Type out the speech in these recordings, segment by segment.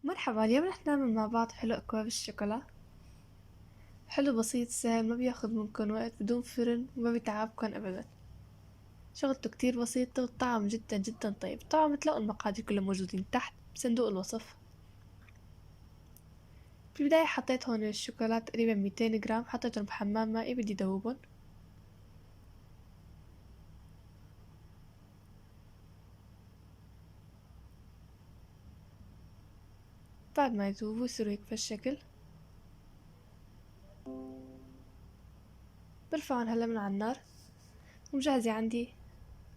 مرحبا، اليوم رح نعمل مع بعض حلو أكواب بالشوكولا. حلو بسيط سهل، ما بياخد منكن وقت، بدون فرن وما بيتعبكن أبدا. شغلته كتير بسيطة والطعم جدا جدا طيب. طبعا بتلاقوا المقادير كلها موجودين تحت بصندوق الوصف. في البداية حطيت هون الشوكولا تقريبا 200 جرام، حطيتهم بحمام مائي بدي دوبهم. بعد ما يذوبوا يصيروا هيك بهالشكل برفعهم هلا من على النار. ومجهزة عندي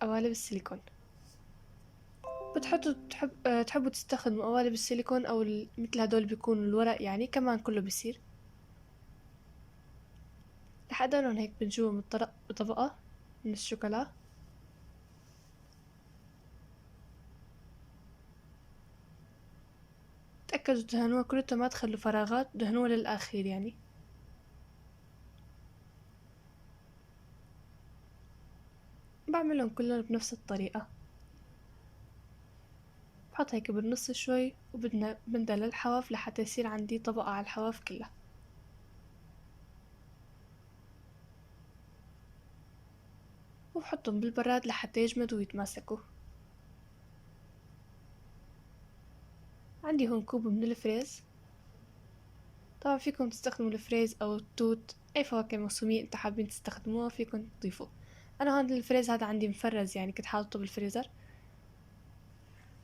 قوالب السيليكون. بتحطوا تحبوا تستخدموا قوالب السيليكون او مثل هدول بيكونوا الورق، يعني كمان كله بيصير. رح أدهنهم هيك من جوا من الطرق بطبقة من الشوكولا. تأكدوا تدهنوها كلها، ما تخلوا فراغات، دهنوها للآخير يعني. بعملهم كلهم بنفس الطريقة. بحط هيك بالنص شوي وبدنا بندل للحواف لحتى يصير عندي طبقة على الحواف كلها. وبحطهم بالبراد لحتى يجمدوا ويتماسكوا. عندي هون كوب من الفريز. طبعا فيكم تستخدموا الفريز أو التوت، أي فواكه موسمية انتوا حابين تستخدموها فيكم تضيفوا. أنا هون الفريز هذا عندي مفرز، يعني كنت حاطه بالفريزر.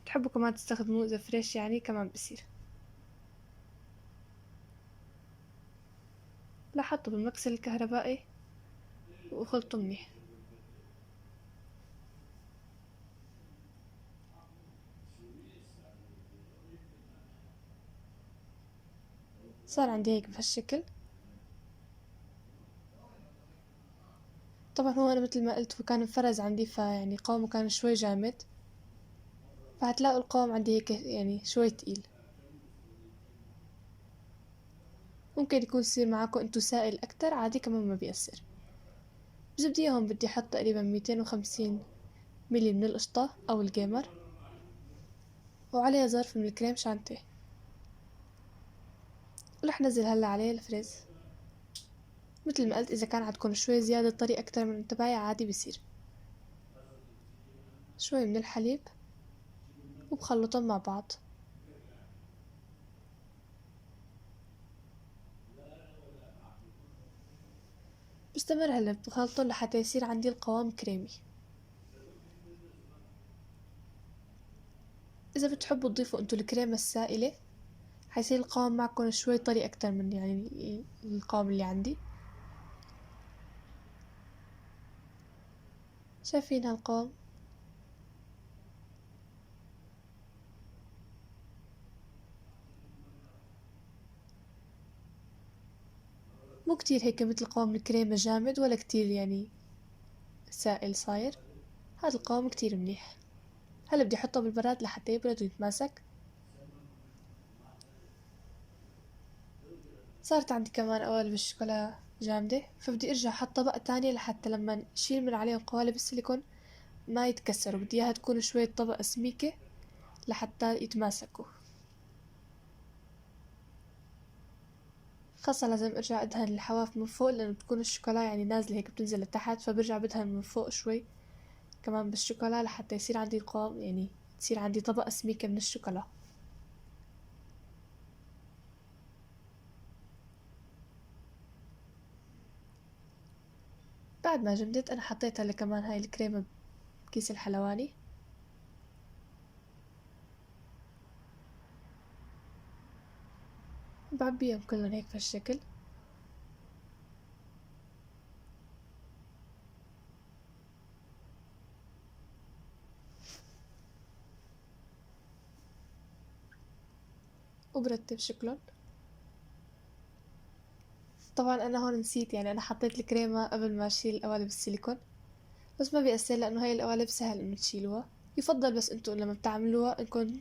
تحبوا كمان تستخدموه إذا فريش يعني كمان بصير. لاحظته بالمكسر الكهربائي وخلطه منيح. صار عندي هيك بهالشكل. طبعا هو أنا مثل ما قلت كان انفرز عندي، فيعني قوامه كان شوي جامد، فهتلاقوا القوام عندي هيك يعني شوي تقيل. ممكن يكون يصير معاكم انتو سائل أكتر، عادي كمان ما بيأثر. بزبدية هون بدي أحط تقريبا 250 ملي من القشطة أو الجيمر، وعليها ظرف من الكريم شانتيه. ورح نزل هلا عليه الفريز. مثل ما قلت إذا كان عندكم شوي زيادة طري أكتر من تبعي عادي بيصير. شوي من الحليب وبخلطهم مع بعض. بستمر هلا بخلطهم لحتى يصير عندي القوام كريمي. إذا بتحبوا تضيفوا انتو الكريمة السائلة حيصير القوام معكم شوي طري أكتر من يعني القوام اللي عندي. شايفين هالقوام؟ مو كتير هيك مثل قوام الكريمة جامد، ولا كتير يعني سائل صاير. هذا القوام كتير منيح. هلا بدي احطه بالبراد لحتى يبرد ويتماسك. صارت عندي كمان قوالب الشوكولا جامدة، فبدي ارجع احط طبقة تانية لحتى لما نشيل من عليهم قوالب السيليكون ما يتكسروا. بدي اياها تكون شوية طبقة سميكة لحتى يتماسكوا. خاصة لازم ارجع ادهن الحواف من فوق، لانه بتكون الشوكولا يعني نازلة هيك بتنزل لتحت، فبرجع بدهن من فوق شوي كمان بالشوكولا لحتى يصير عندي قوام، يعني تصير عندي طبقة سميكة من الشوكولا. بعد ما جمدت انا حطيت هلا كمان هاي الكريمة بكيس الحلواني. بعبيهم كلهم هيك في الشكل. وبرتب شكلهم. طبعا انا هون نسيت، يعني انا حطيت الكريمة قبل ما اشيل قوالب السيليكون، بس ما بيأثر لانه هاي القوالب سهل انه تشيلوها. يفضل بس انتو لما بتعملوها انكم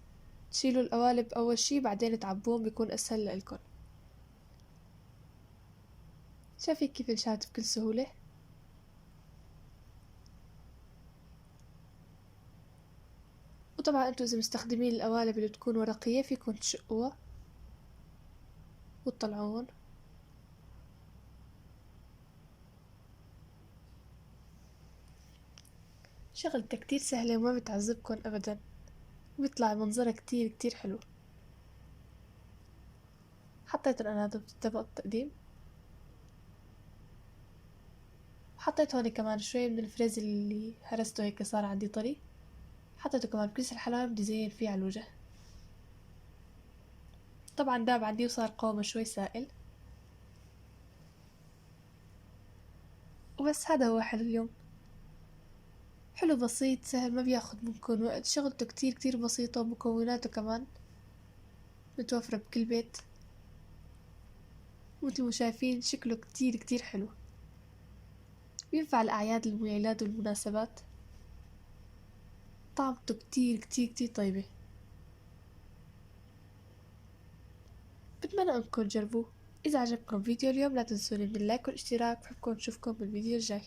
تشيلوا القوالب اول شي بعدين تعبوهم، بيكون اسهل لإلكن. شايفين كيف انشالت بكل سهولة. وطبعا انتو اذا مستخدمين القوالب اللي بتكون ورقية فيكن تشقوها وتطلعون. شغلتها كتير سهلة وما بتعذبكن ابدا، وبيطلع منظرها كتير كتير حلو. حطيتن انا هذا طبق التقديم، حطيت هون كمان شوي من الفريز اللي هرسته هيك صار عندي طري، حطيته كمان بكيس الحلويات بدي زين فيه على الوجه. طبعا داب عندي وصار قوامه شوي سائل. وبس هذا هو حلو اليوم، حلو بسيط سهل ما بياخد منكم وقت، شغلته كتير كتير بسيطة ومكوناته كمان متوفرة بكل بيت. مثل ما شايفين شكله كتير كتير حلو، بينفع الأعياد الميلاد والمناسبات. طعمته كتير كتير كتير طيبة، بتمنى انكم تجربوه. إذا عجبكم فيديو اليوم لا تنسوني من اللايك والاشتراك، بحبكم نشوفكم بالفيديو الجاي.